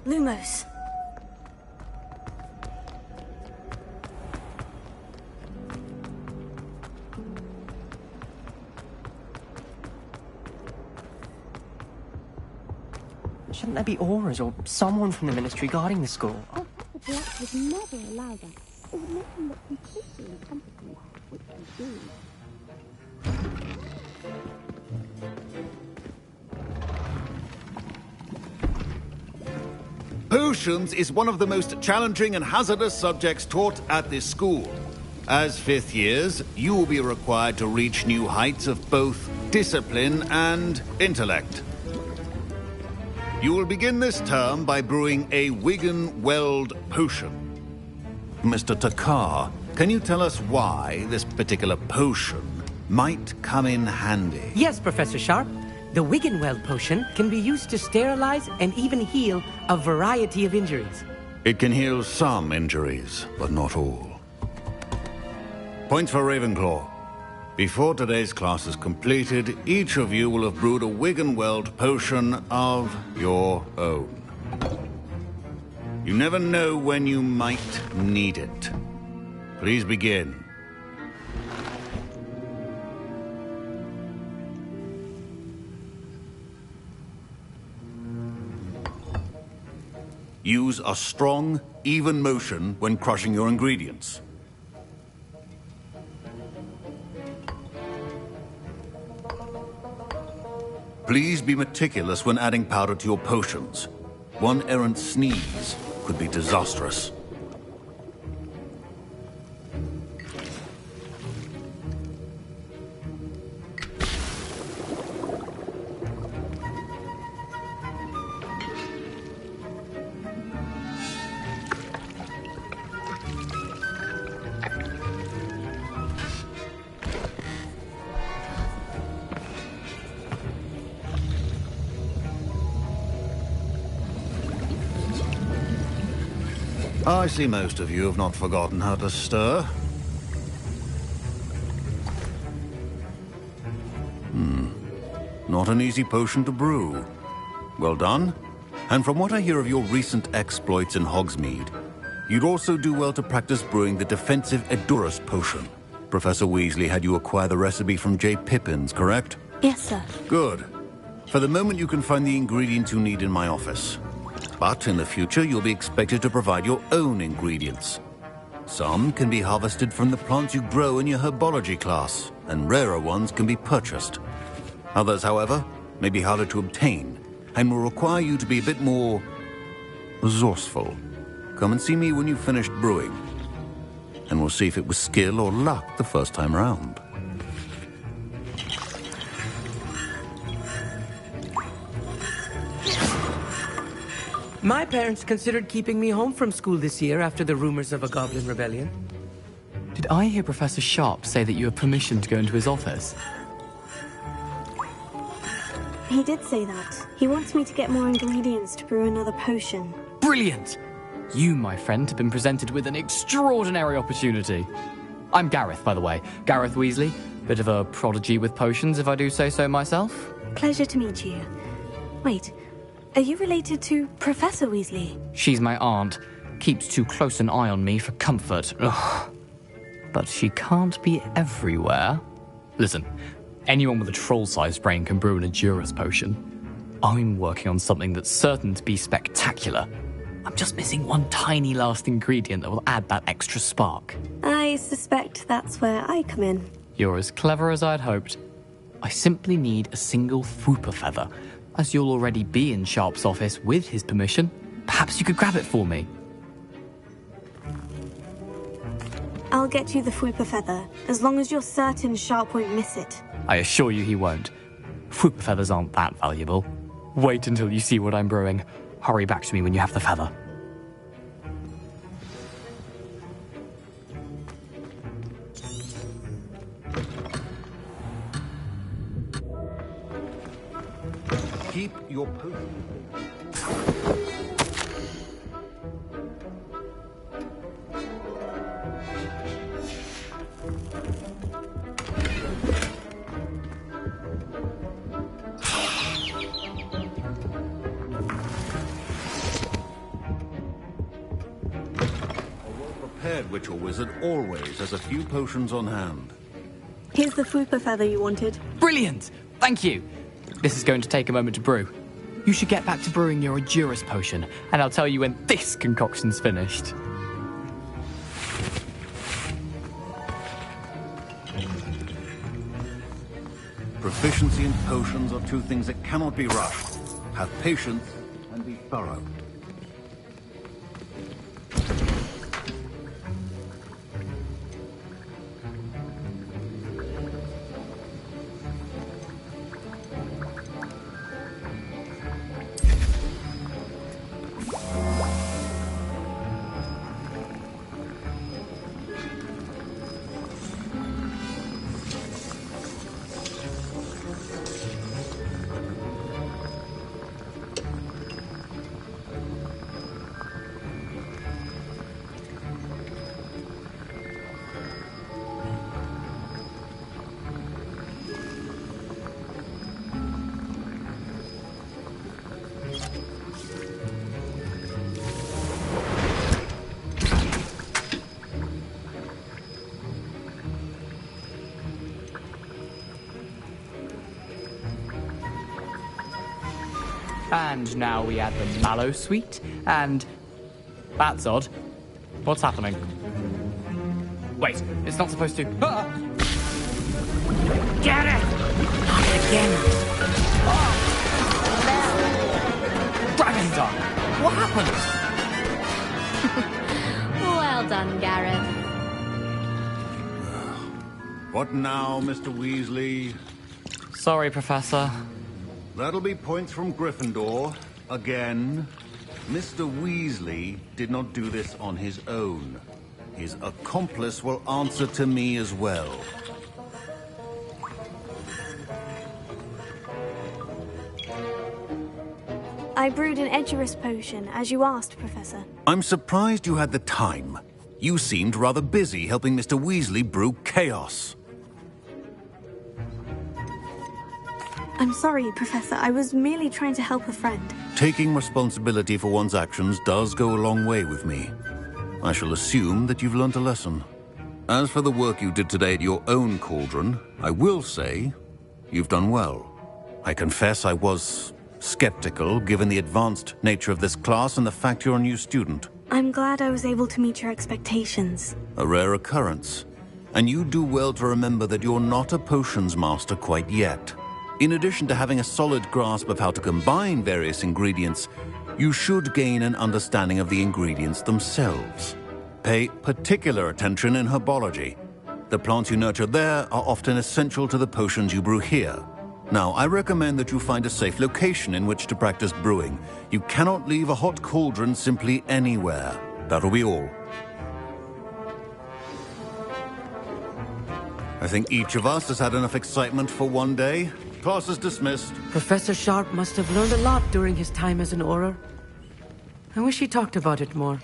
Lumos. Shouldn't there be auras or someone from the ministry guarding the school? Oh, the Black would never allow that. It would make them look completely incompetent, which they do. Potions is one of the most challenging and hazardous subjects taught at this school. As fifth years, you will be required to reach new heights of both discipline and intellect. You will begin this term by brewing a Wigan-Weld potion. Mr. Takar, can you tell us why this particular potion might come in handy? Yes, Professor Sharp. The Wigan-Weld potion can be used to sterilize and even heal a variety of injuries. It can heal some injuries, but not all. Points for Ravenclaw. Before today's class is completed, each of you will have brewed a Wigan-Weld potion of your own. You never know when you might need it. Please begin. Use a strong, even motion when crushing your ingredients. Please be meticulous when adding powder to your potions. One errant sneeze could be disastrous. I see most of you have not forgotten how to stir. Not an easy potion to brew. Well done. And from what I hear of your recent exploits in Hogsmeade, you'd also do well to practice brewing the defensive Edurus potion. Professor Weasley had you acquire the recipe from J. Pippins, correct? Yes, sir. Good. For the moment, you can find the ingredients you need in my office. But in the future, you'll be expected to provide your own ingredients. Some can be harvested from the plants you grow in your herbology class, and rarer ones can be purchased. Others, however, may be harder to obtain, and will require you to be a bit more resourceful. Come and see me when you've finished brewing, and we'll see if it was skill or luck the first time round. My parents considered keeping me home from school this year after the rumors of a goblin rebellion. Did I hear Professor Sharp say that you have permission to go into his office? He did say that. He wants me to get more ingredients to brew another potion. Brilliant! You, my friend, have been presented with an extraordinary opportunity. I'm Gareth, by the way. Gareth Weasley. Bit of a prodigy with potions, if I do say so myself. Pleasure to meet you. Wait, are you related to Professor Weasley? She's my aunt. Keeps too close an eye on me for comfort. Ugh. But she can't be everywhere. Listen, anyone with a troll-sized brain can brew an Edurus potion. I'm working on something that's certain to be spectacular. I'm just missing one tiny last ingredient that will add that extra spark. I suspect that's where I come in. You're as clever as I'd hoped. I simply need a single Fwooper feather. As you'll already be in Sharp's office with his permission, perhaps you could grab it for me. I'll get you the Fwooper feather, as long as you're certain Sharp won't miss it. I assure you he won't. Fwooper feathers aren't that valuable. Wait until you see what I'm brewing. Hurry back to me when you have the feather. Keep your potion. head Witcher Wizard always has a few potions on hand. Here's the Fupa feather you wanted. Brilliant! Thank you! This is going to take a moment to brew. You should get back to brewing your Endurus potion, and I'll tell you when this concoction's finished. Proficiency in potions are two things that cannot be rushed. Have patience and be thorough. And now we add the mallow sweet, and... That's odd. What's happening? Wait, it's not supposed to... Ah! Get it! Not again. Dragon's Eye! What happened? Well done, Gareth. What now, Mr. Weasley? Sorry, Professor. That'll be points from Gryffindor. Again. Mr. Weasley did not do this on his own. His accomplice will answer to me as well. I brewed an Edurus potion, as you asked, Professor. I'm surprised you had the time. You seemed rather busy helping Mr. Weasley brew chaos. I'm sorry, Professor. I was merely trying to help a friend. Taking responsibility for one's actions does go a long way with me. I shall assume that you've learnt a lesson. As for the work you did today at your own cauldron, I will say you've done well. I confess I was skeptical, given the advanced nature of this class and the fact you're a new student. I'm glad I was able to meet your expectations. A rare occurrence. And you do well to remember that you're not a potions master quite yet. In addition to having a solid grasp of how to combine various ingredients, you should gain an understanding of the ingredients themselves. Pay particular attention in herbology. The plants you nurture there are often essential to the potions you brew here. Now, I recommend that you find a safe location in which to practice brewing. You cannot leave a hot cauldron simply anywhere. That'll be all. I think each of us has had enough excitement for one day. Class is dismissed. Professor Sharp must have learned a lot during his time as an Auror. I wish he talked about it more.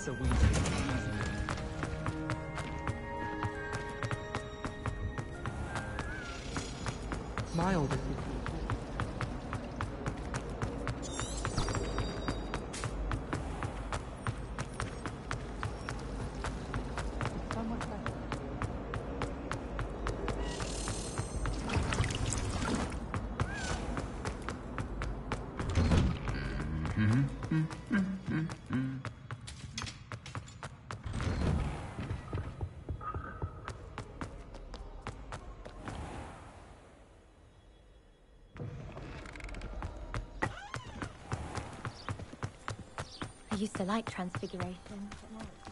That's a wee My oldest. I used to like transfiguration, but now it's...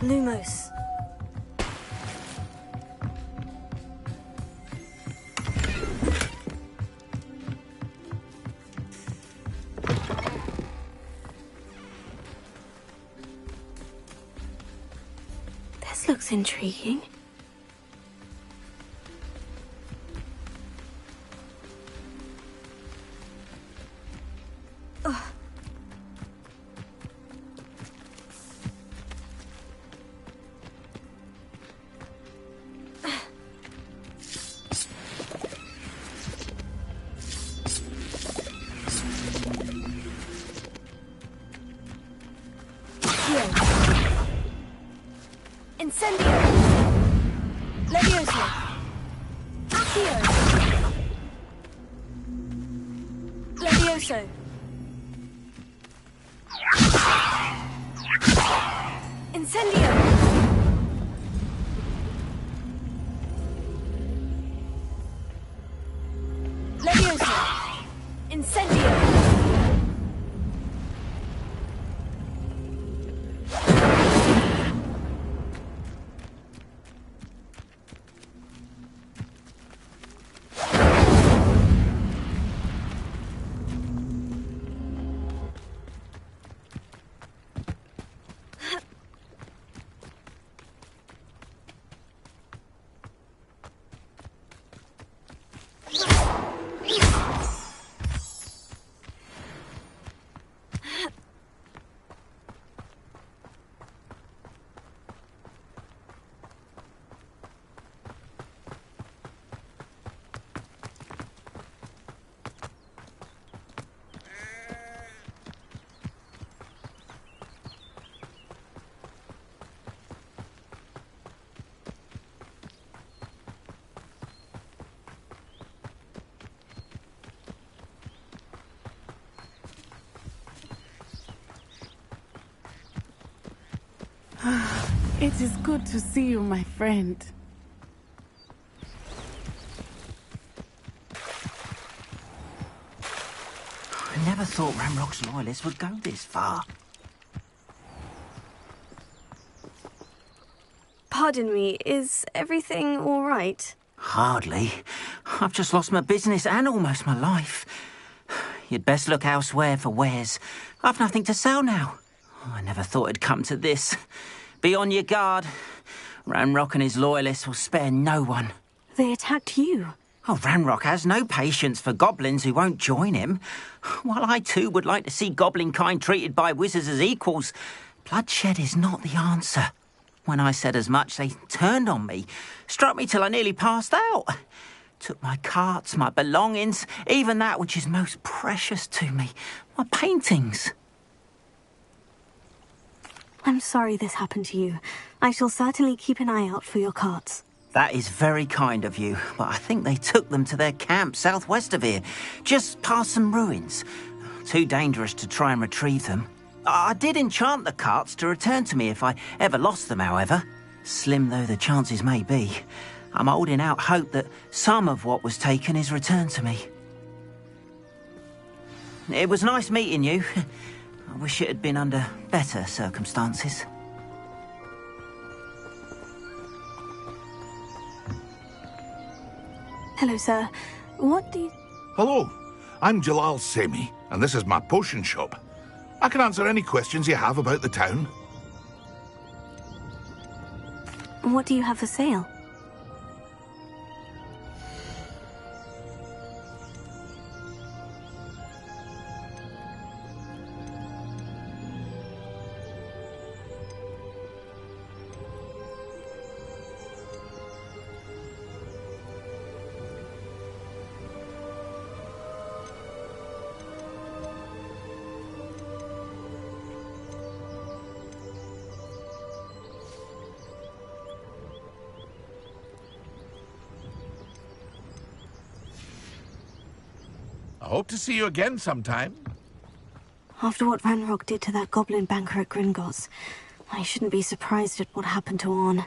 Lumos. This looks intriguing. Incendio! Levioso! Accio! Levioso! Incendio! Levioso! Incendio! It is good to see you, my friend. I never thought Ramrock's loyalists would go this far. Pardon me, is everything all right? Hardly. I've just lost my business and almost my life. You'd best look elsewhere for wares. I've nothing to sell now. I never thought it'd come to this. Be on your guard. Ranrock and his loyalists will spare no one. They attacked you. Oh, Ranrock has no patience for goblins who won't join him. While I too would like to see goblin kind treated by wizards as equals, bloodshed is not the answer. When I said as much, they turned on me, struck me till I nearly passed out. Took my carts, my belongings, even that which is most precious to me, my paintings. I'm sorry this happened to you. I shall certainly keep an eye out for your carts. That is very kind of you, but I think they took them to their camp southwest of here, just past some ruins. Too dangerous to try and retrieve them. I did enchant the carts to return to me if I ever lost them, however. Slim though the chances may be, I'm holding out hope that some of what was taken is returned to me. It was nice meeting you. I wish it had been under better circumstances. Hello, sir. What do you... Hello, I'm Jalal Semi, and this is my potion shop. I can answer any questions you have about the town. What do you have for sale? I hope to see you again sometime. After what Ranrock did to that goblin banker at Gringotts, I shouldn't be surprised at what happened to Orn.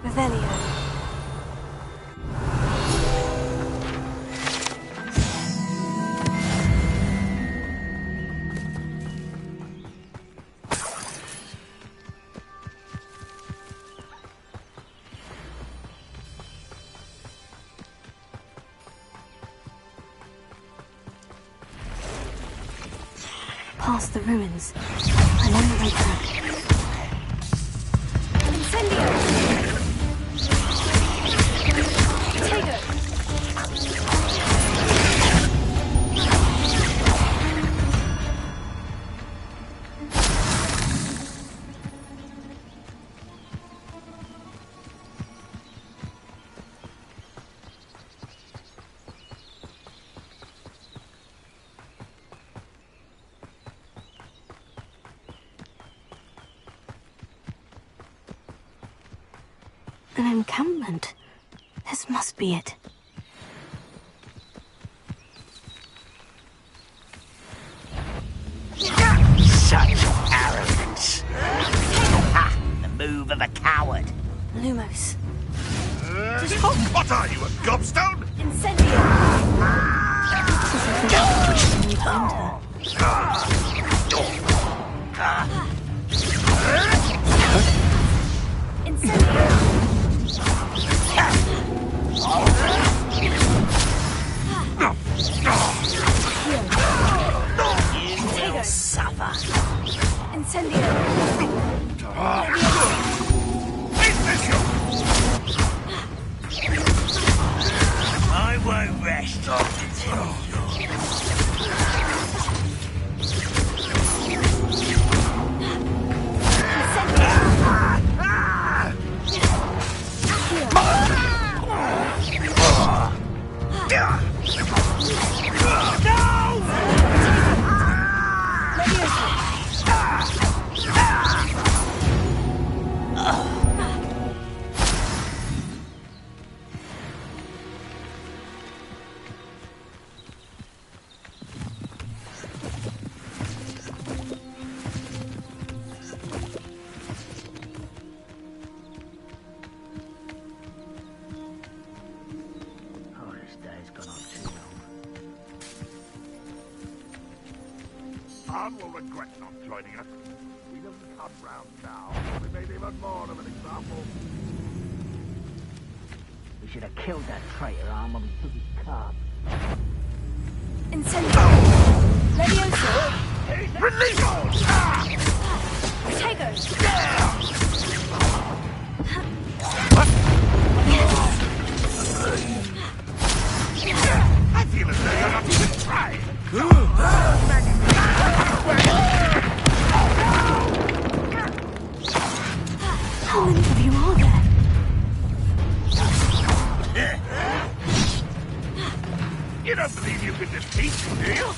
Revelio. Past the ruins. I'm on the way back. Incendio! An encampment. This must be it. What are you, a gobstone? Incendio! You will suffer. Incendio! I won't rest until Anne will regret not joining us. If he doesn't come round now, we made even more of an example. We should have killed that traitor Arm when we took his card. Incendio! Leviosa! Release! Protego! I feel as though you're not even trying. How many of you are there? You don't believe you can defeat me, do you?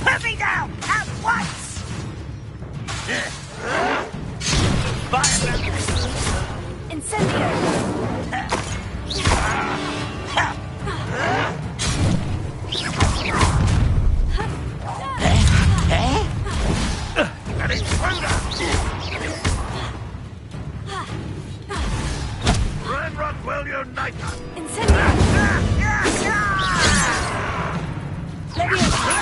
Put me down at once! Incendio! An intruder! Red Rock will unite us! Incendio! Leviosa!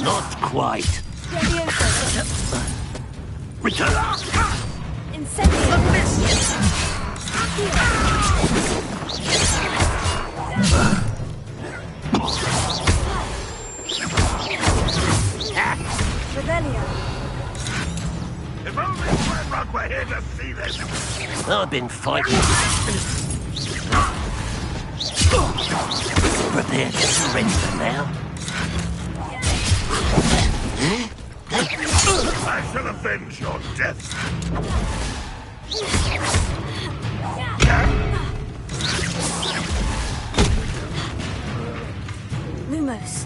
Not quite. Leviosa! Return! Incendio! Revelio! If only Red Rock were here to see this! I've been fighting. Prepare to surrender now. I shall avenge your death! Lumos!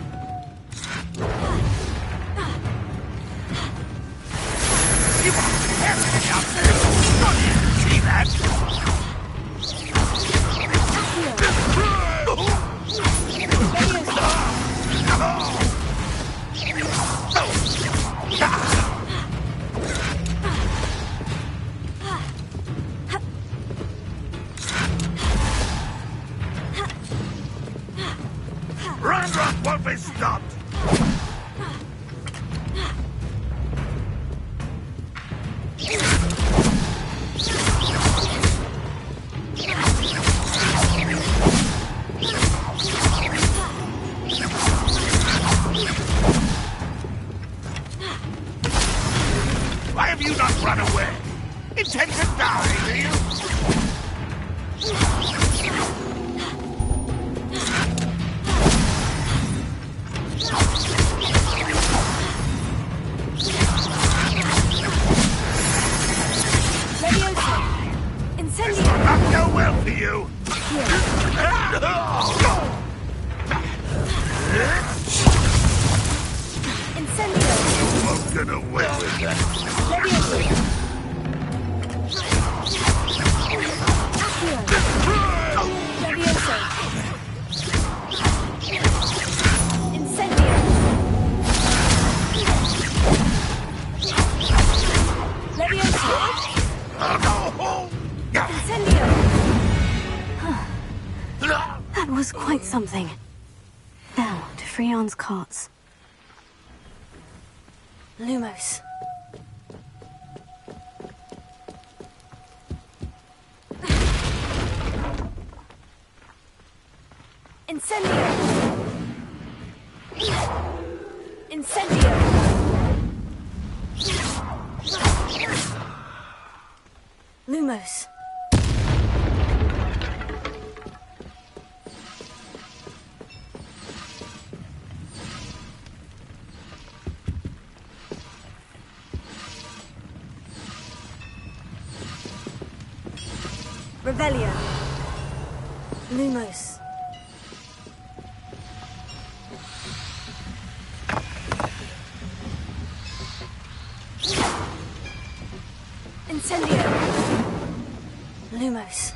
You are tearing up this! See that? Ranrock won't be stopped! Why have you not run away? Intend to die, do you? Not go well for you. Incendio! You won't get away with that. quite something. Now, to Freon's carts. Lumos. Incendio! Incendio! Lumos. Revelio. Lumos. Incendio. Lumos.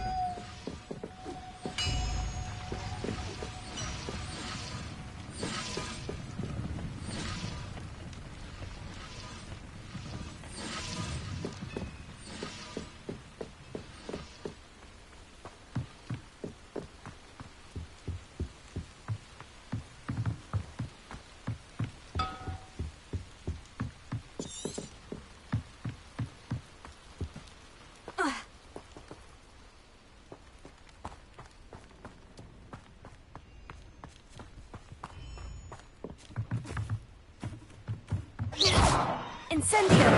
Incendio!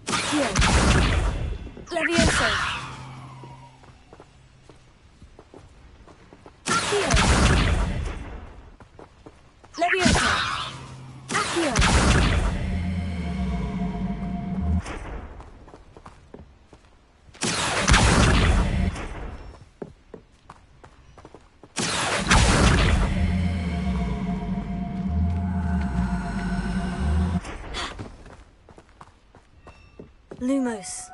Accio! Levioso! Accio! Levioso! Accio! Lumos.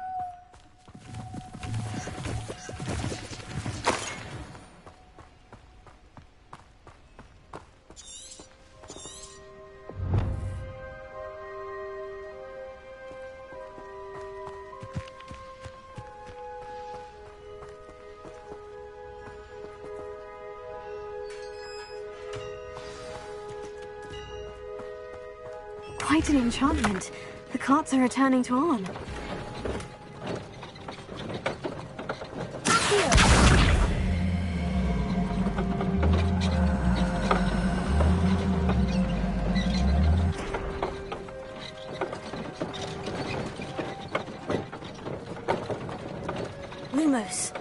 Quite an enchantment. The carts are returning to Arn. Lumos.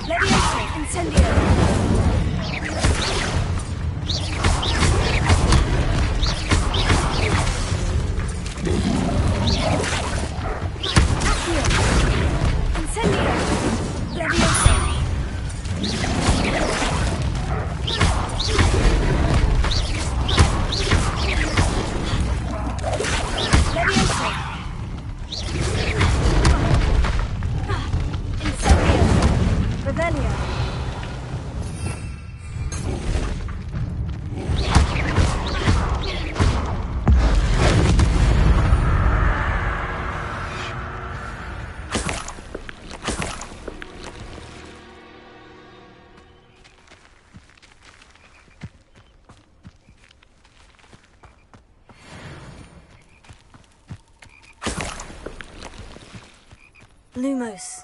Leviosa! Incendio! Incendio! Leviosa! Leviosa! Incendio! Revelio! Lumos.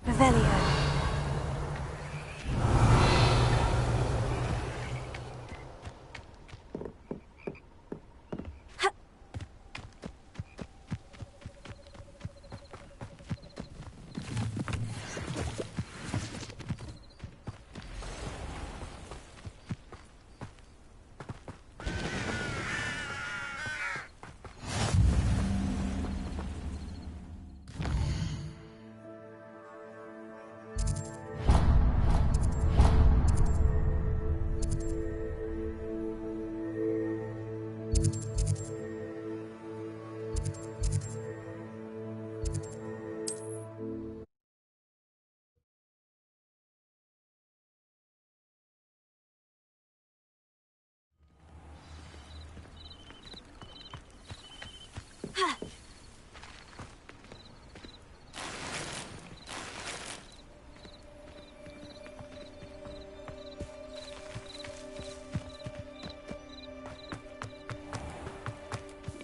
Revelio.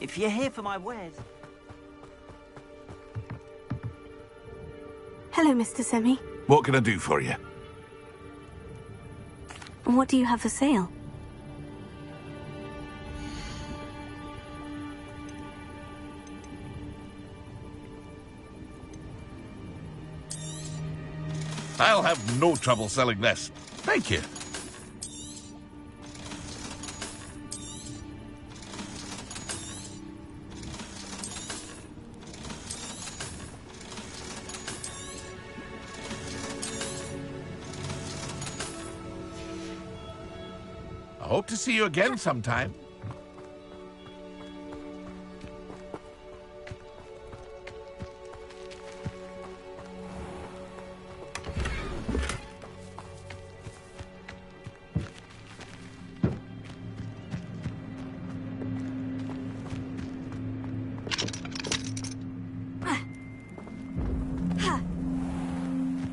If you're here for my wares... Hello, Mr. Semi. What can I do for you? What do you have for sale? I'll have no trouble selling this. Thank you. I hope to see you again sometime.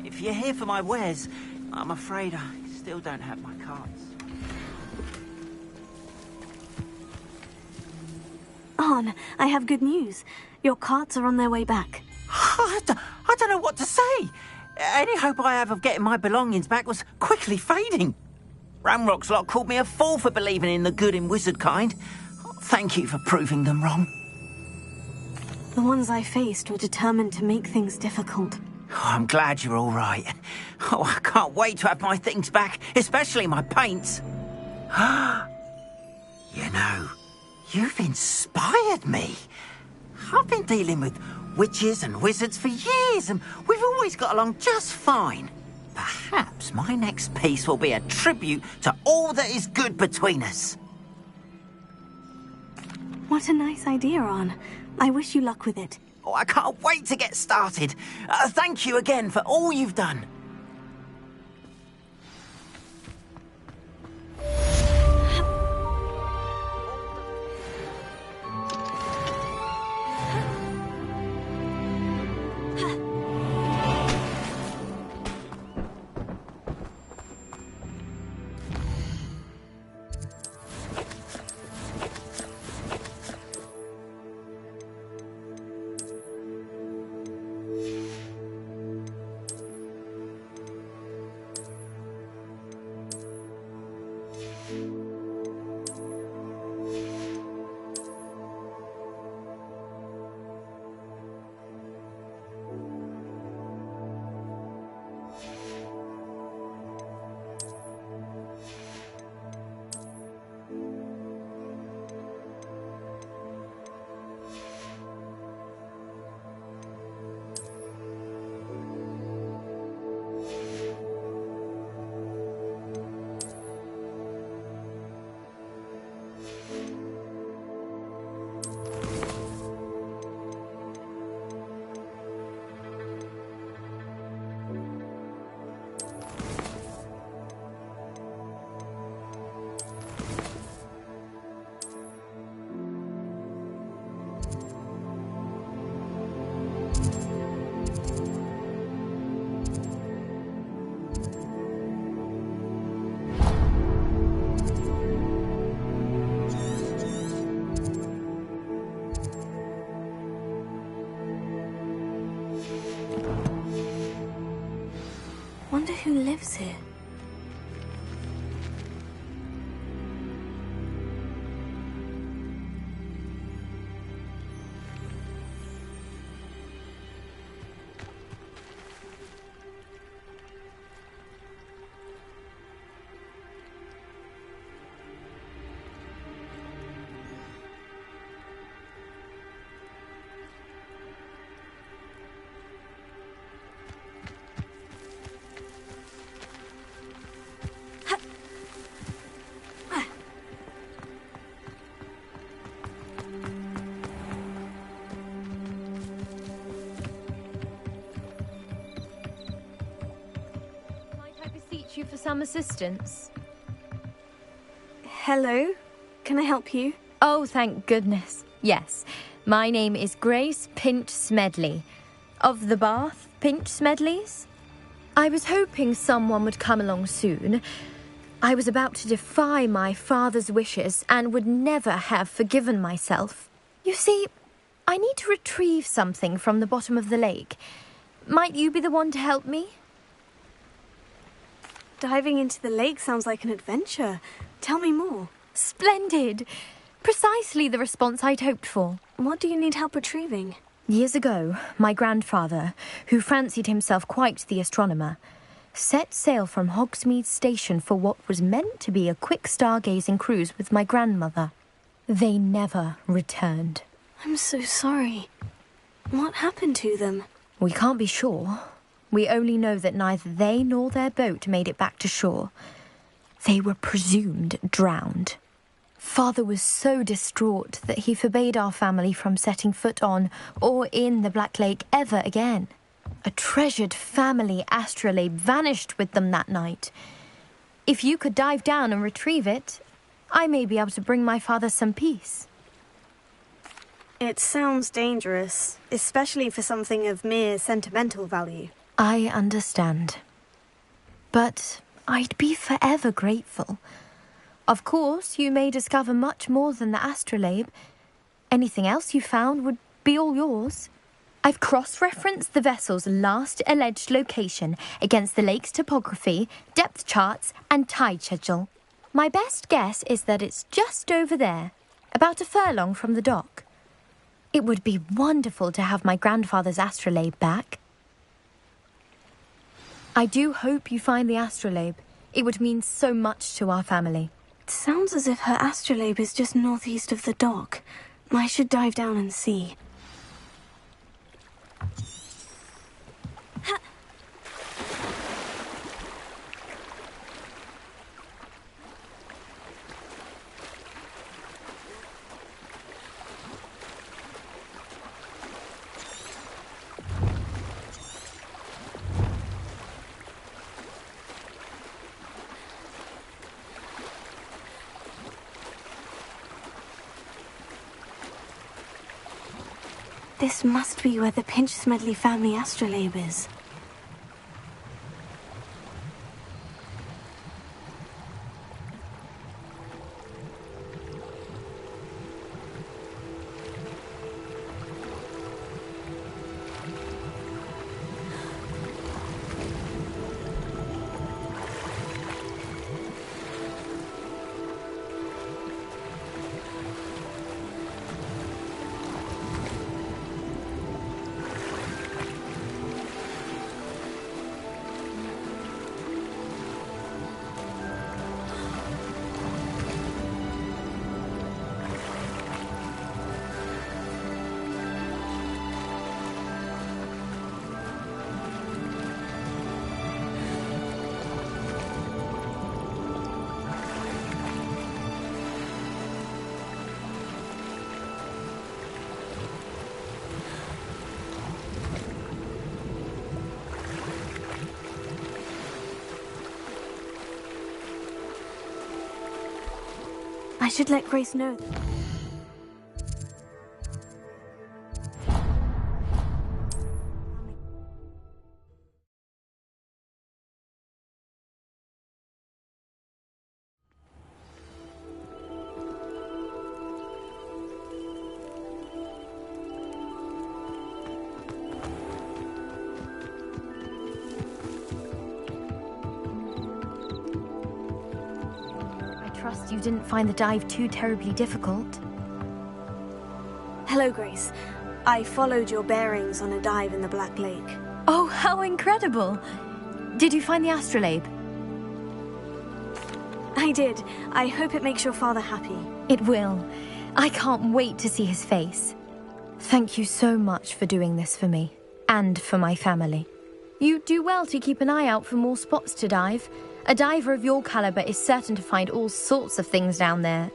If you're here for my wares, I'm afraid I still don't have my cards. Arn, I have good news. Your carts are on their way back. I don't know what to say. Any hope I have of getting my belongings back was quickly fading. Ramrock's lot called me a fool for believing in the good in wizard kind. Thank you for proving them wrong. The ones I faced were determined to make things difficult. Oh, I'm glad you're all right. Oh, I can't wait to have my things back, especially my paints. You know, you've inspired me. I've been dealing with witches and wizards for years, and we've always got along just fine. Perhaps my next piece will be a tribute to all that is good between us. What a nice idea, Arn. I wish you luck with it. Oh, I can't wait to get started. Thank you again for all you've done. Who lives here? You for some assistance? Hello? Can I help you? Oh, thank goodness. Yes. My name is Grace Pinch Smedley. Of the Bath Pinch Smedleys? I was hoping someone would come along soon. I was about to defy my father's wishes and would never have forgiven myself. You see, I need to retrieve something from the bottom of the lake. Might you be the one to help me? Diving into the lake sounds like an adventure. Tell me more. Splendid! Precisely the response I'd hoped for. What do you need help retrieving? Years ago, my grandfather, who fancied himself quite the astronomer, set sail from Hogsmeade Station for what was meant to be a quick stargazing cruise with my grandmother. They never returned. I'm so sorry. What happened to them? We can't be sure. We only know that neither they nor their boat made it back to shore. They were presumed drowned. Father was so distraught that he forbade our family from setting foot on or in the Black Lake ever again. A treasured family astrolabe vanished with them that night. If you could dive down and retrieve it, I may be able to bring my father some peace. It sounds dangerous, especially for something of mere sentimental value. I understand. But I'd be forever grateful. Of course, you may discover much more than the astrolabe. Anything else you found would be all yours. I've cross-referenced the vessel's last alleged location against the lake's topography, depth charts, and tide schedule. My best guess is that it's just over there, about a furlong from the dock. It would be wonderful to have my grandfather's astrolabe back. I do hope you find the astrolabe. It would mean so much to our family. It sounds as if her astrolabe is just northeast of the dock. I should dive down and see. This must be where the Pinch Smedley family astrolabe is. I should let Grace know. surprised you didn't find the dive too terribly difficult. Hello, Grace. I followed your bearings on a dive in the Black Lake. Oh, how incredible! Did you find the astrolabe? I did. I hope it makes your father happy. It will. I can't wait to see his face. Thank you so much for doing this for me, and for my family. You do well to keep an eye out for more spots to dive. A diver of your caliber is certain to find all sorts of things down there.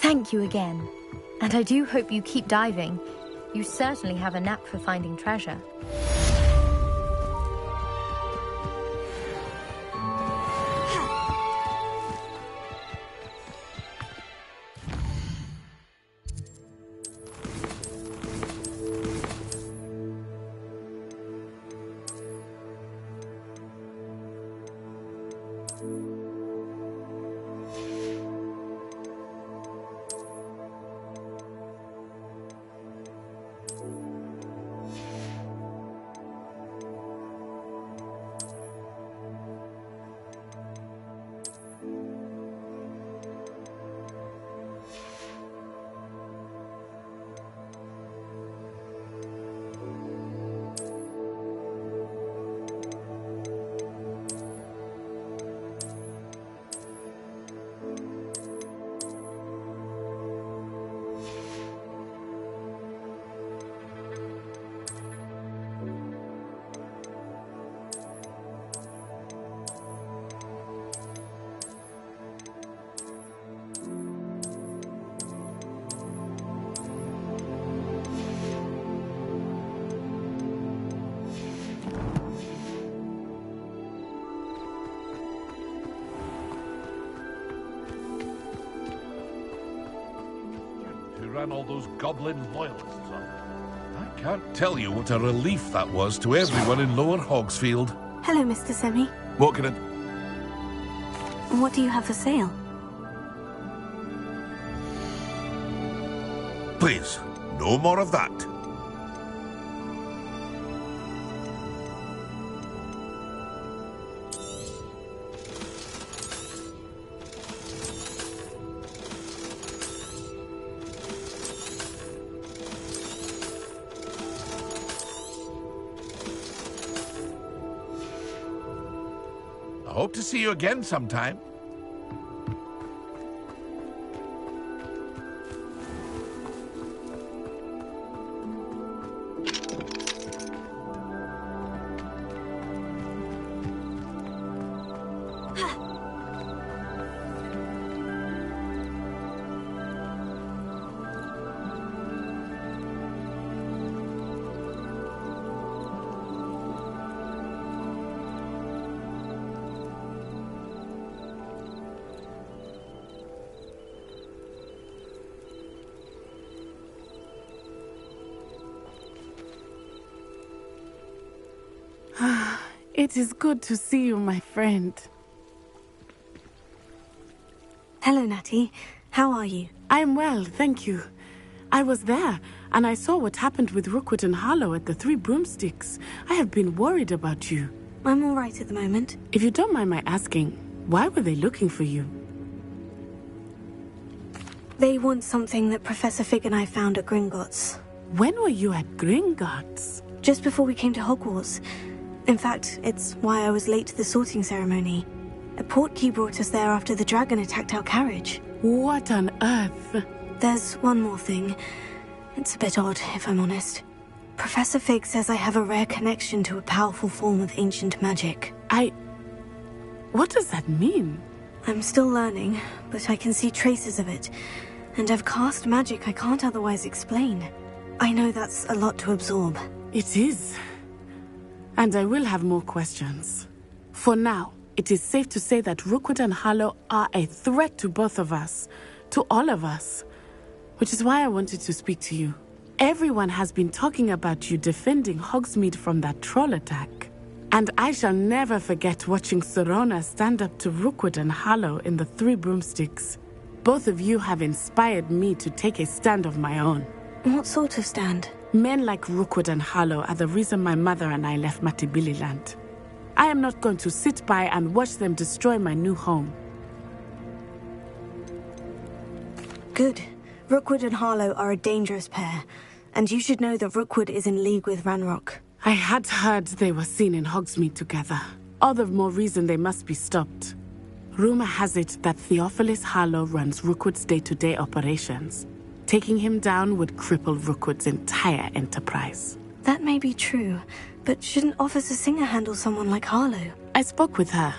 Thank you again. And I do hope you keep diving. You certainly have a knack for finding treasure. Ran all those goblin loyalists on. I can't tell you what a relief that was to everyone in Lower Hogsfield. Hello, Mr. Semi. What can I... What do you have for sale? Please, no more of that. Hope to see you again sometime. It is good to see you, my friend. Hello, Natty. How are you? I'm well, thank you. I was there, and I saw what happened with Rookwood and Harlow at the Three Broomsticks. I have been worried about you. I'm all right at the moment. If you don't mind my asking, why were they looking for you? They want something that Professor Fig and I found at Gringotts. When were you at Gringotts? Just before we came to Hogwarts. In fact, it's why I was late to the sorting ceremony. A portkey brought us there after the dragon attacked our carriage. What on earth? There's one more thing. It's a bit odd, if I'm honest. Professor Fig says I have a rare connection to a powerful form of ancient magic. What does that mean? I'm still learning, but I can see traces of it. And I've cast magic I can't otherwise explain. I know that's a lot to absorb. It is. And I will have more questions. For now, it is safe to say that Rookwood and Harlow are a threat to both of us. To all of us. Which is why I wanted to speak to you. Everyone has been talking about you defending Hogsmeade from that troll attack. And I shall never forget watching Sorona stand up to Rookwood and Harlow in the Three Broomsticks. Both of you have inspired me to take a stand of my own. What sort of stand? Men like Rookwood and Harlow are the reason my mother and I left Matibililand. I am not going to sit by and watch them destroy my new home. Good. Rookwood and Harlow are a dangerous pair, and you should know that Rookwood is in league with Ranrock. I had heard they were seen in Hogsmeade together. All the more reason they must be stopped. Rumor has it that Theophilus Harlow runs Rookwood's day-to-day operations. Taking him down would cripple Rookwood's entire enterprise. That may be true, but shouldn't Officer Singer handle someone like Harlow? I spoke with her.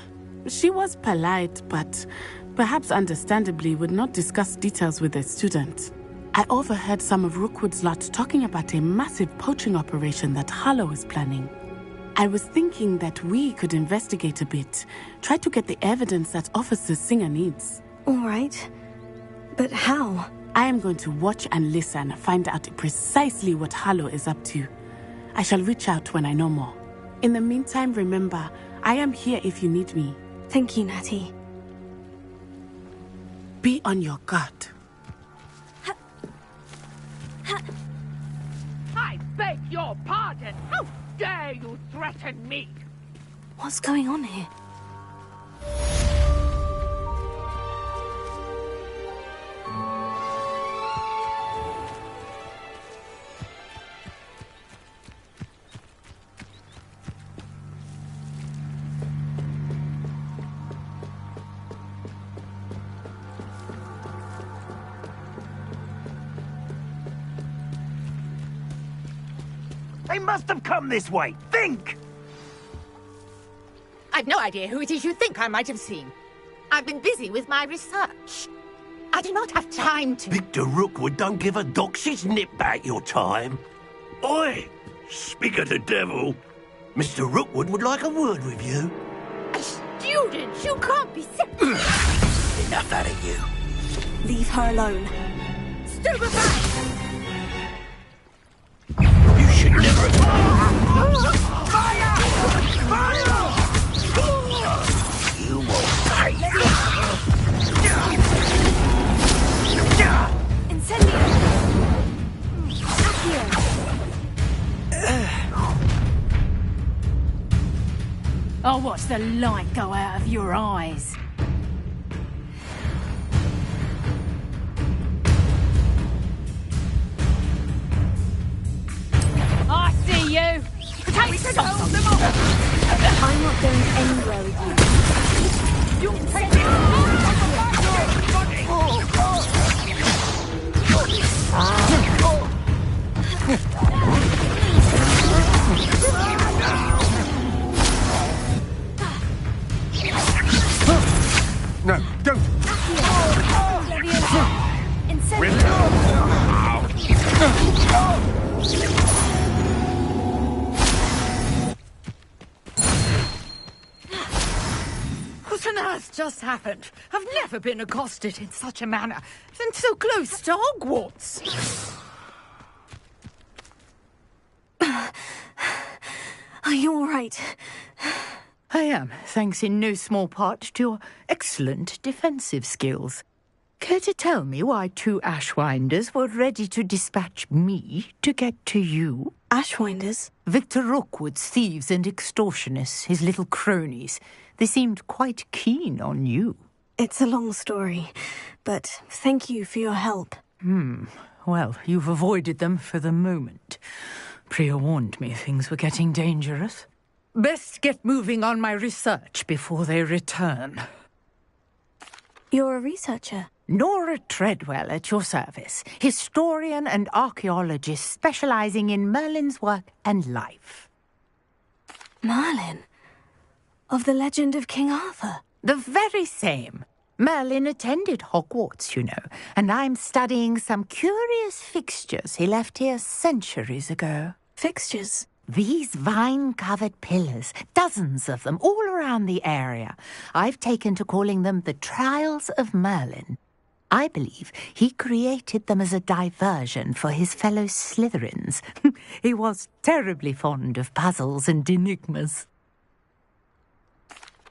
She was polite, but perhaps understandably would not discuss details with a student. I overheard some of Rookwood's lot talking about a massive poaching operation that Harlow is planning. I was thinking that we could investigate a bit, try to get the evidence that Officer Singer needs. All right. But how? I am going to watch and listen, find out precisely what Harlow is up to. I shall reach out when I know more. In the meantime, remember, I am here if you need me. Thank you, Natty. Be on your guard. I beg your pardon. How dare you threaten me? What's going on here? They must have come this way. Think! I've no idea who it is you think I might have seen. I've been busy with my research. I do not have time to... Victor Rookwood don't give a doxy's nip back your time. Oi! Speak of the devil. Mr. Rookwood would like a word with you. A student? You can't be sick. Enough out of you. Leave her alone. Stupefy! You should never... Fire! Fire! You won't pay. Incendio! I'll watch the light go out of your eyes. I see you! Take them off! I'm not going anywhere with you. You take it! No, don't! What on earth just happened? I've never been accosted in such a manner, and so close to Hogwarts. Are you all right? I am, thanks in no small part to your excellent defensive skills. Care to tell me why two Ashwinders were ready to dispatch me to get to you? Ashwinders? Victor Rookwood's thieves and extortionists, his little cronies. They seemed quite keen on you. It's a long story, but thank you for your help. Well, you've avoided them for the moment. Priya warned me things were getting dangerous. Best get moving on my research before they return. You're a researcher? Nora Treadwell at your service, historian and archaeologist specializing in Merlin's work and life. Merlin? Of the legend of King Arthur? The very same. Merlin attended Hogwarts, you know, and I'm studying some curious fixtures he left here centuries ago. Fixtures? These vine-covered pillars, dozens of them, all around the area. I've taken to calling them the Trials of Merlin. I believe he created them as a diversion for his fellow Slytherins. He was terribly fond of puzzles and enigmas.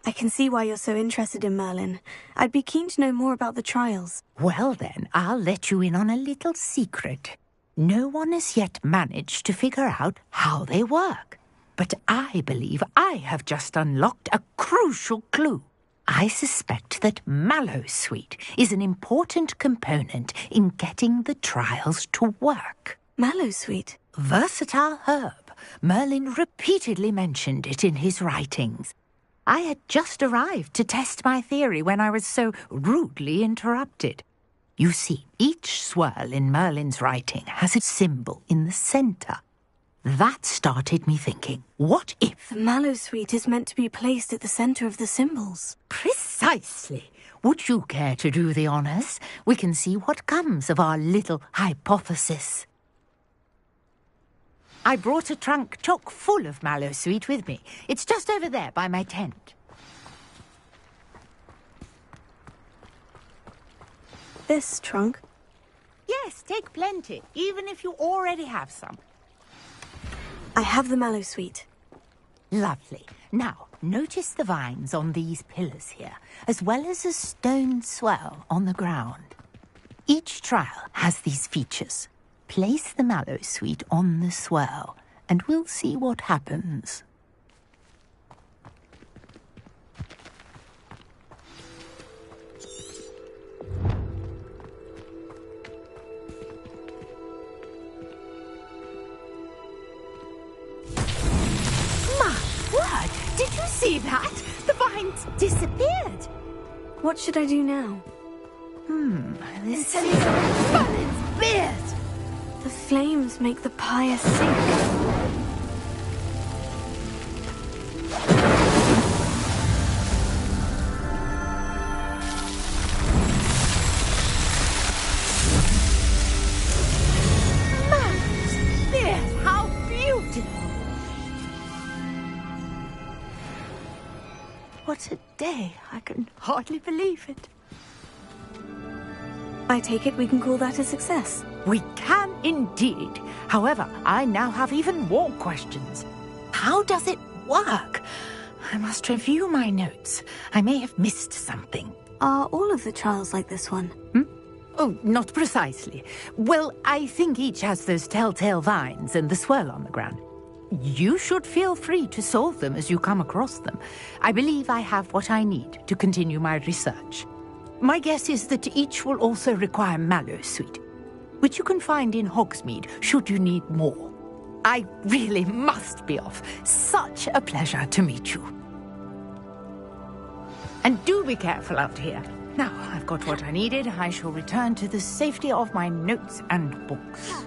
I can see why you're so interested in Merlin. I'd be keen to know more about the trials. Well then, I'll let you in on a little secret. No one has yet managed to figure out how they work. But I believe I have just unlocked a crucial clue. I suspect that mallowsweet is an important component in getting the trials to work. Mallowsweet? Versatile herb. Merlin repeatedly mentioned it in his writings. I had just arrived to test my theory when I was so rudely interrupted. You see, each swirl in Merlin's writing has a symbol in the centre. That started me thinking, what if... The mallowsweet is meant to be placed at the centre of the symbols. Precisely. Would you care to do the honours? We can see what comes of our little hypothesis. I brought a trunk chock full of mallowsweet with me. It's just over there by my tent. This trunk? Yes, take plenty, even if you already have some. I have the mallowsweet. Lovely. Now, notice the vines on these pillars here, as well as a stone swell on the ground. Each trial has these features. Place the mallowsweet on the swell, and we'll see what happens. Did you see that? The vines disappeared. What should I do now? This is Merlin's beard. The flames make the pyre sink. Merlin's beard, how beautiful. What a day. I can hardly believe it. I take it we can call that a success. We can indeed. However, I now have even more questions. How does it work? I must review my notes. I may have missed something. Are all of the trials like this one? Oh, not precisely. Well, I think each has those telltale vines and the swirl on the ground. You should feel free to solve them as you come across them. I believe I have what I need to continue my research. My guess is that each will also require mallowsweet, which you can find in Hogsmeade should you need more. I really must be off. Such a pleasure to meet you. And do be careful out here. Now I've got what I needed. I shall return to the safety of my notes and books.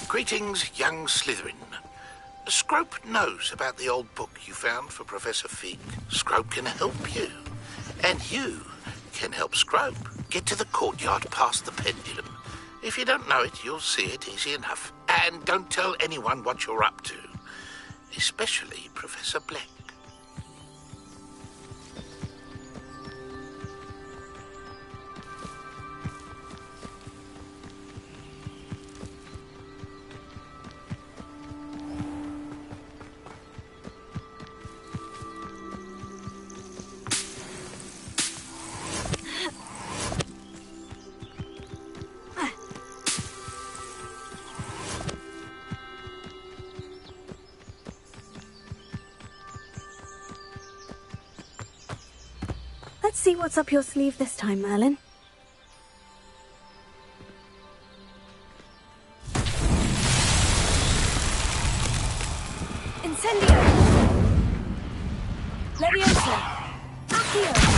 Greetings, young Slytherin. Scrope knows about the old book you found for Professor Fig. Scrope can help you. And you can help Scrope get to the courtyard past the pendulum. If you don't know it, you'll see it easy enough. And don't tell anyone what you're up to. Especially Professor Black. Let's see what's up your sleeve this time, Merlin. Incendio! Leviosa! Accio!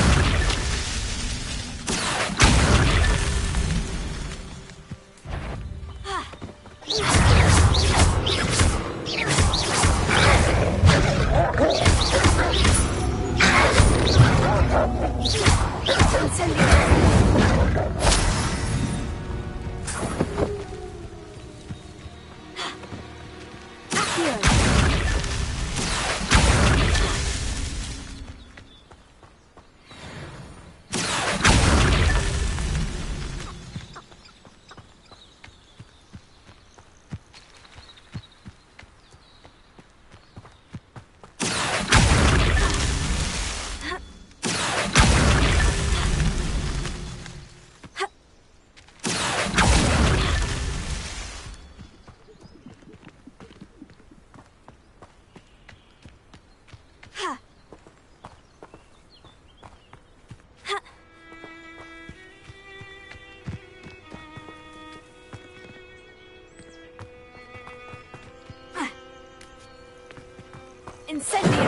Incendio!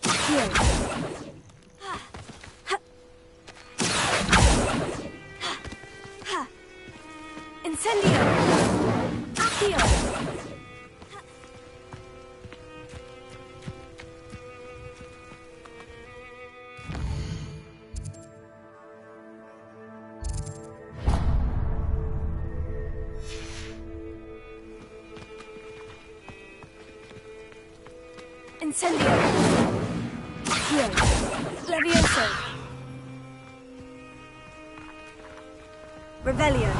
Accio! Incendio! Accio! Incendio! Accio! Levioso! Revelio!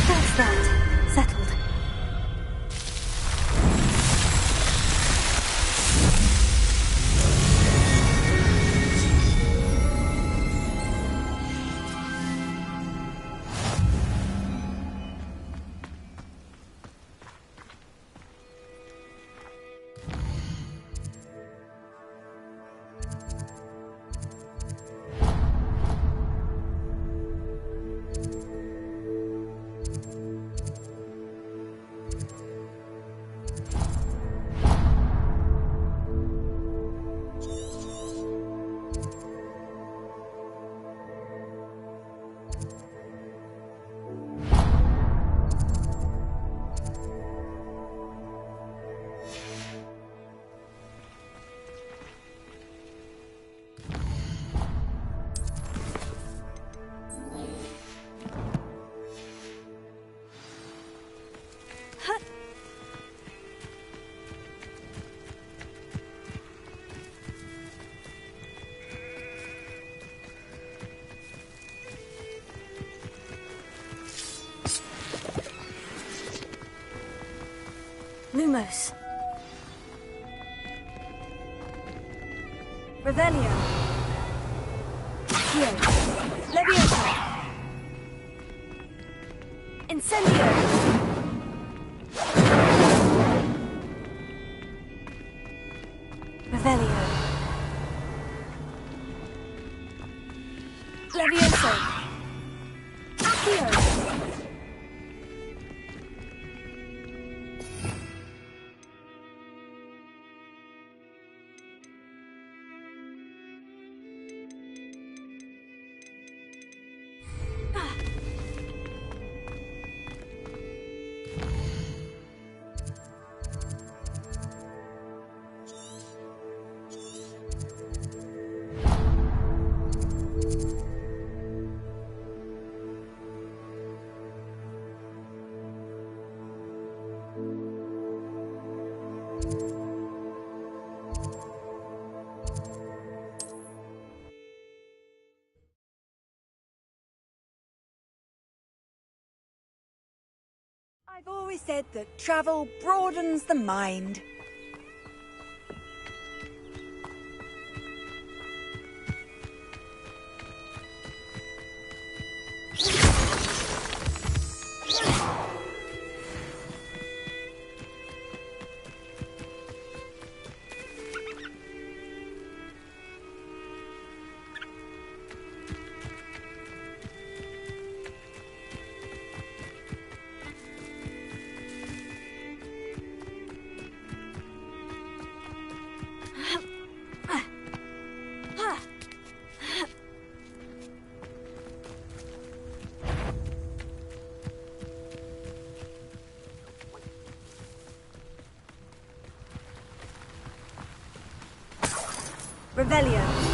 That's that. Settled. Lumos. Revelio. Accio. Levioso. Incendio. Revelio. Levioso. Accio. I've always said that travel broadens the mind. Revelio.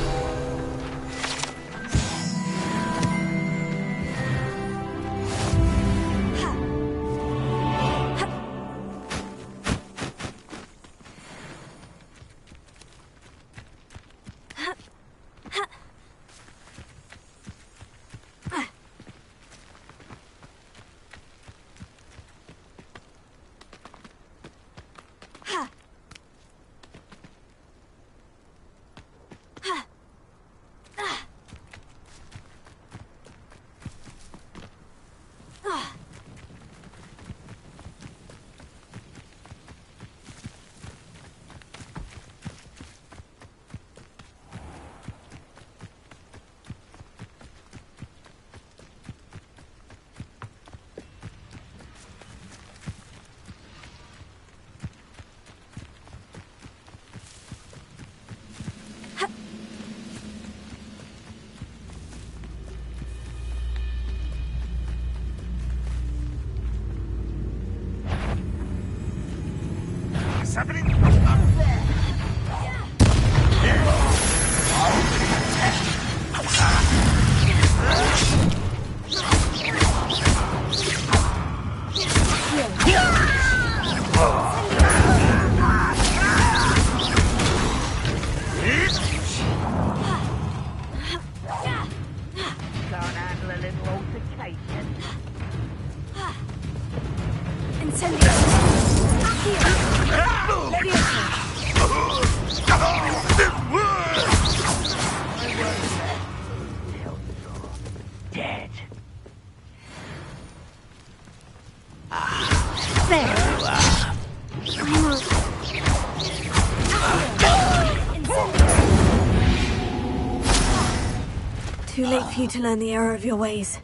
Too late for you to learn the error of your ways.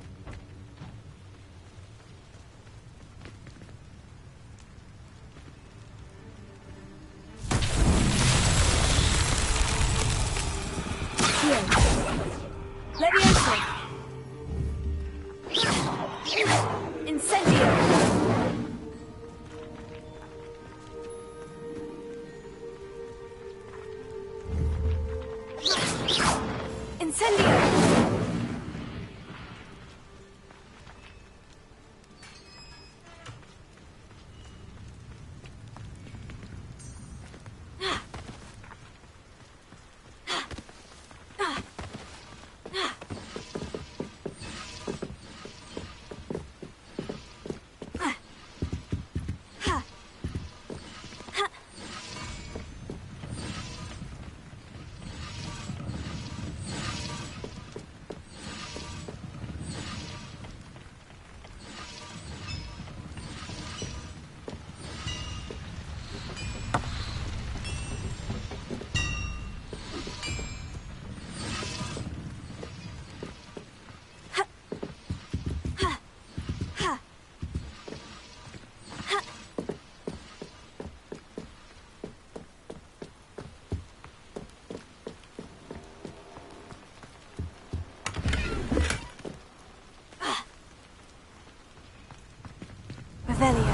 Revelio.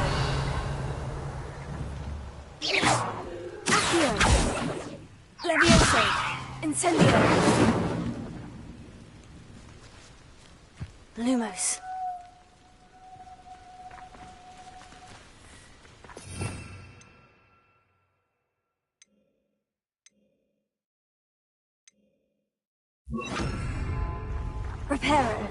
Accio. Levioso. Incendio. Lumos. Reparo.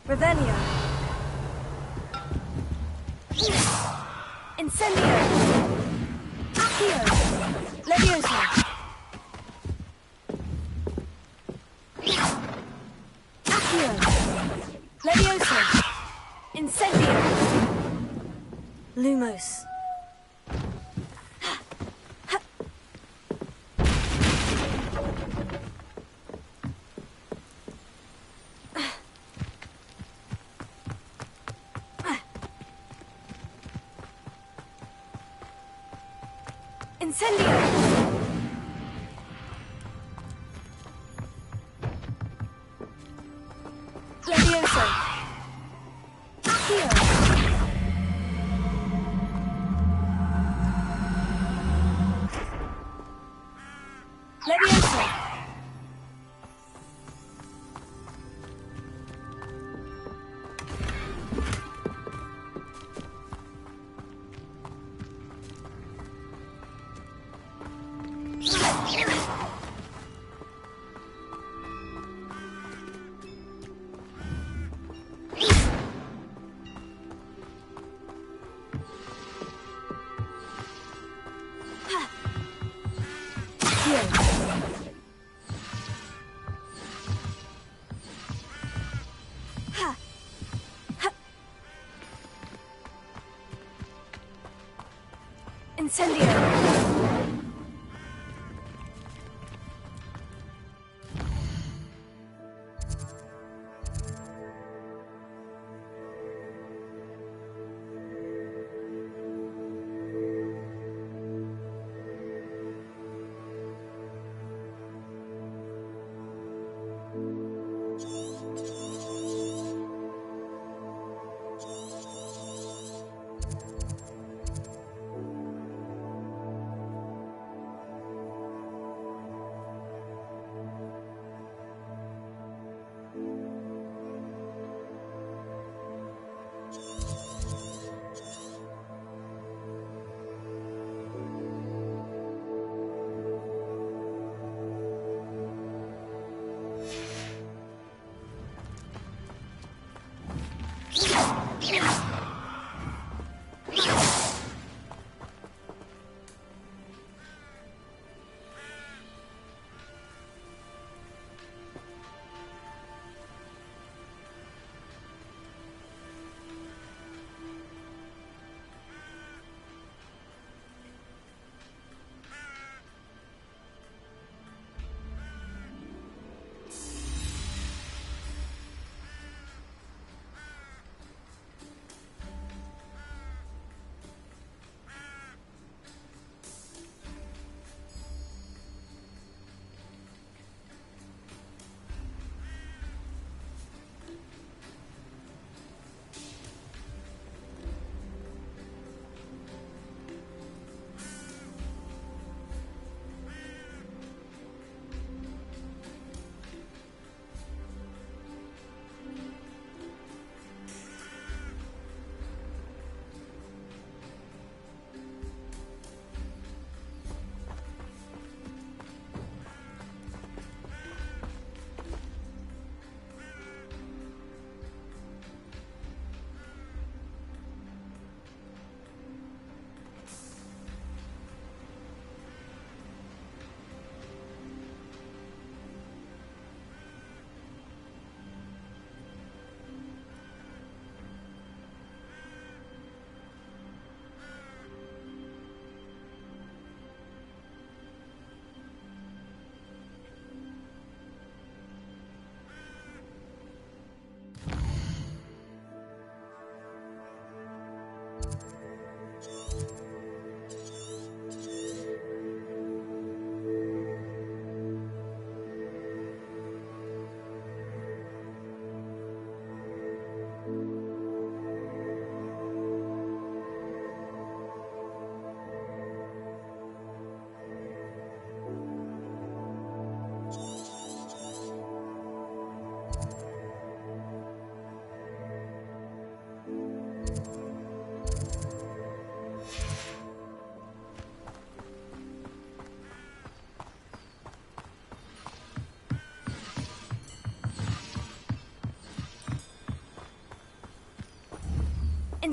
Revelio. Incendio. Accio. Levioso. Accio. Levioso. Incendio. Lumos. Incendio! Levioso! Accio! Levioso! Incendio!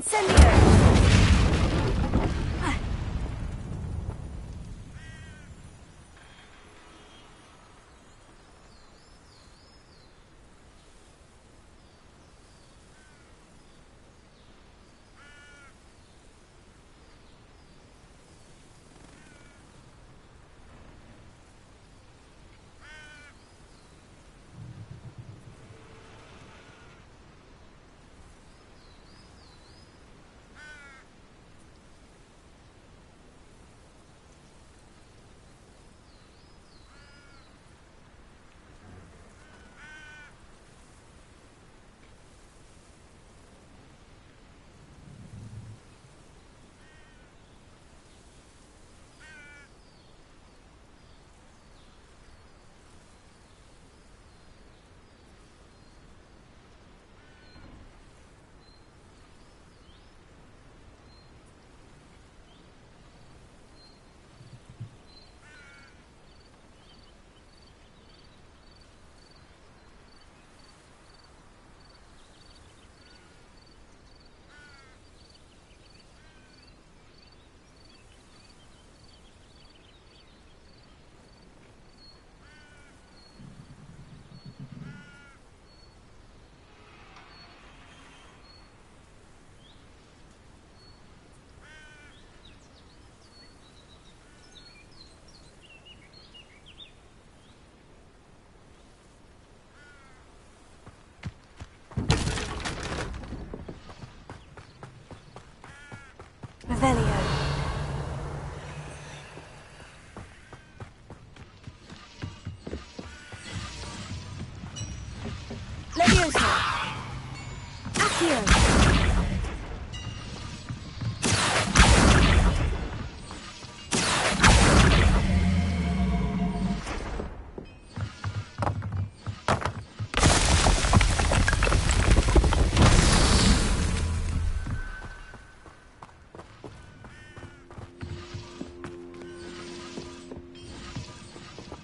Incendio! Revelio. Leviosa. Accio.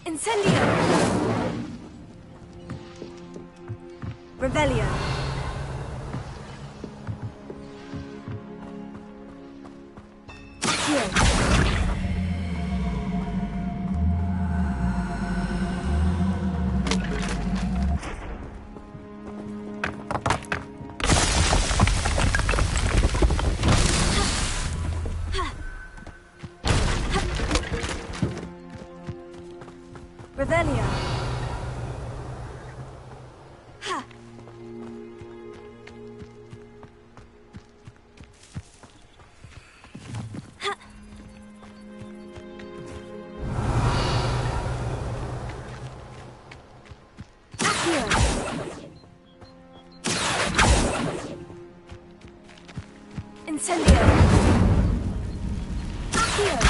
Incendio! Revelio. Accio. Revelio. Ha. Ha. Accio. Incendio. Accio.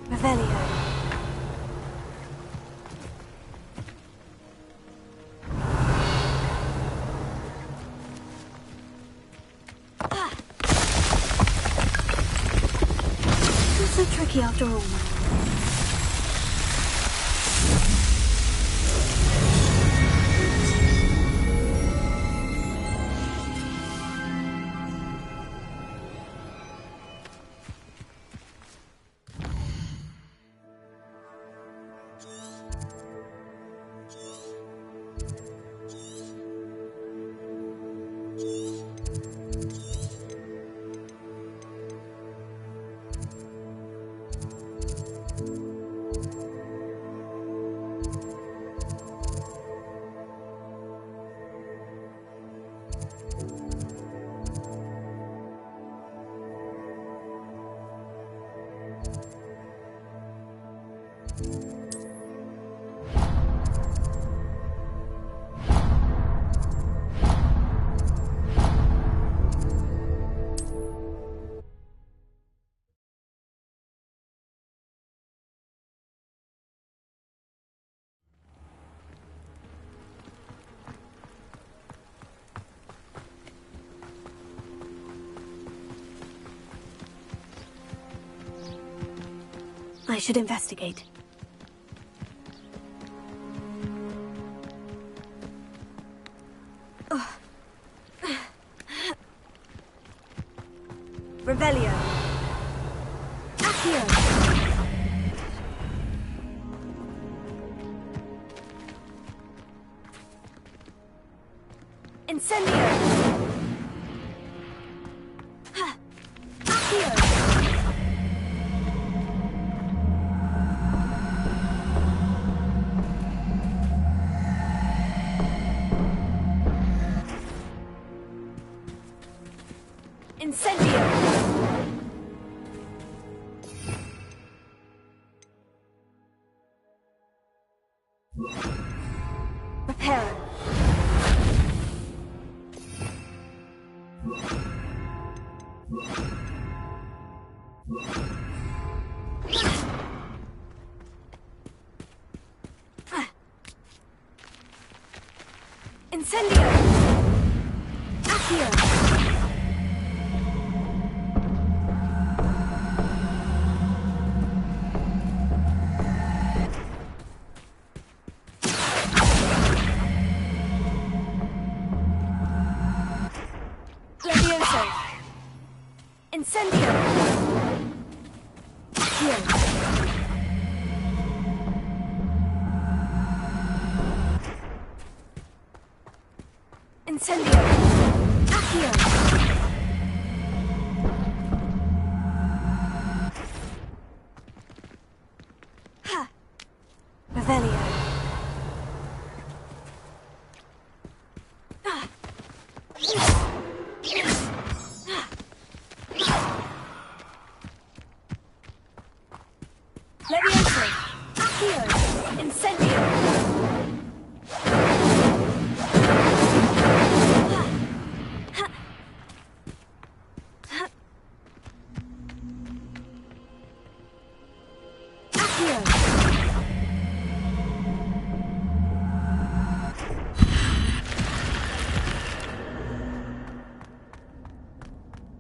Revelio. It's so tricky after all. I should investigate. Revelio. Accio. Incendio. Accio. Incendio. Reparo. Incendio. Accio. Levioso. Incendio. Accio. Incendio. Accio. Ha. Revelio. Levioso. Accio. Incendio.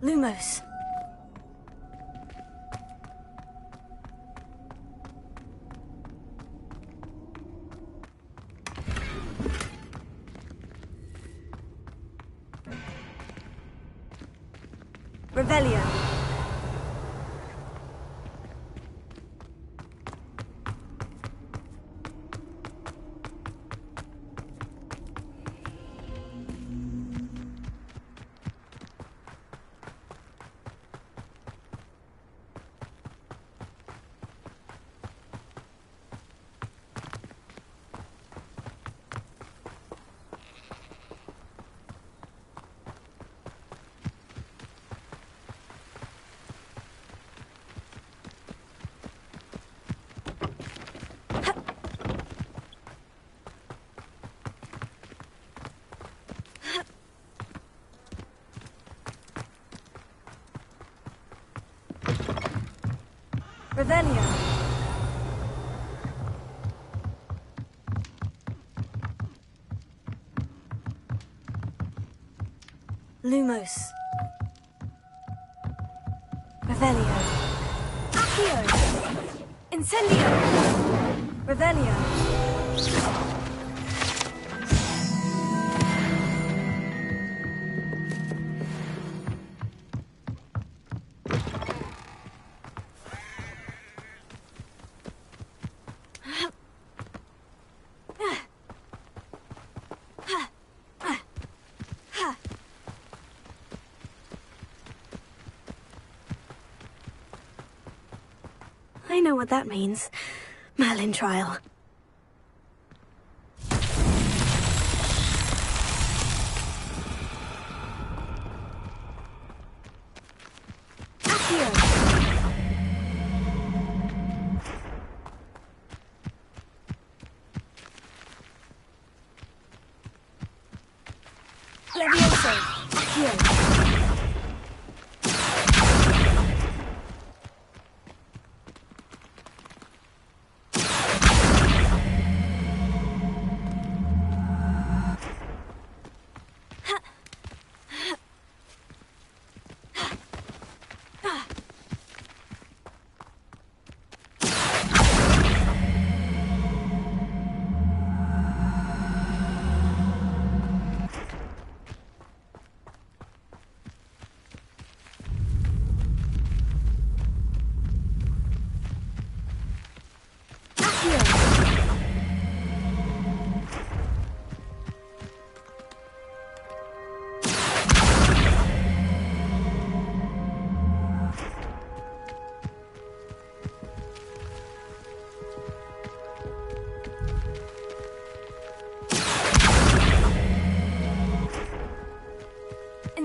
Lumos. Revelio. Revelio. Lumos. Revelio. Accio. Incendio. Revelio. I know what that means. Merlin trial. Accio. Levioso. Accio.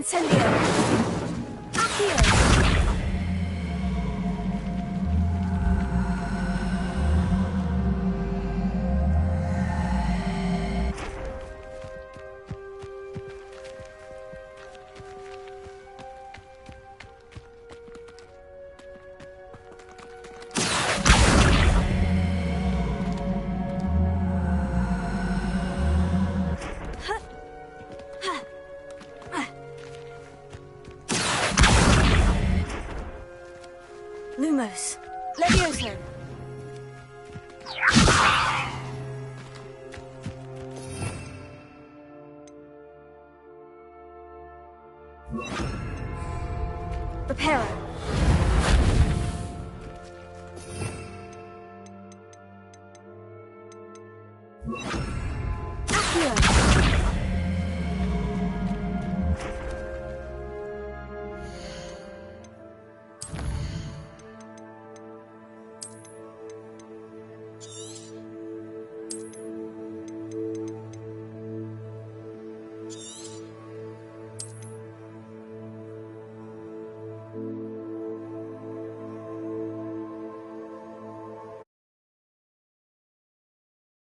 Incendio! Accio! Lumos. Levioso. Reparo.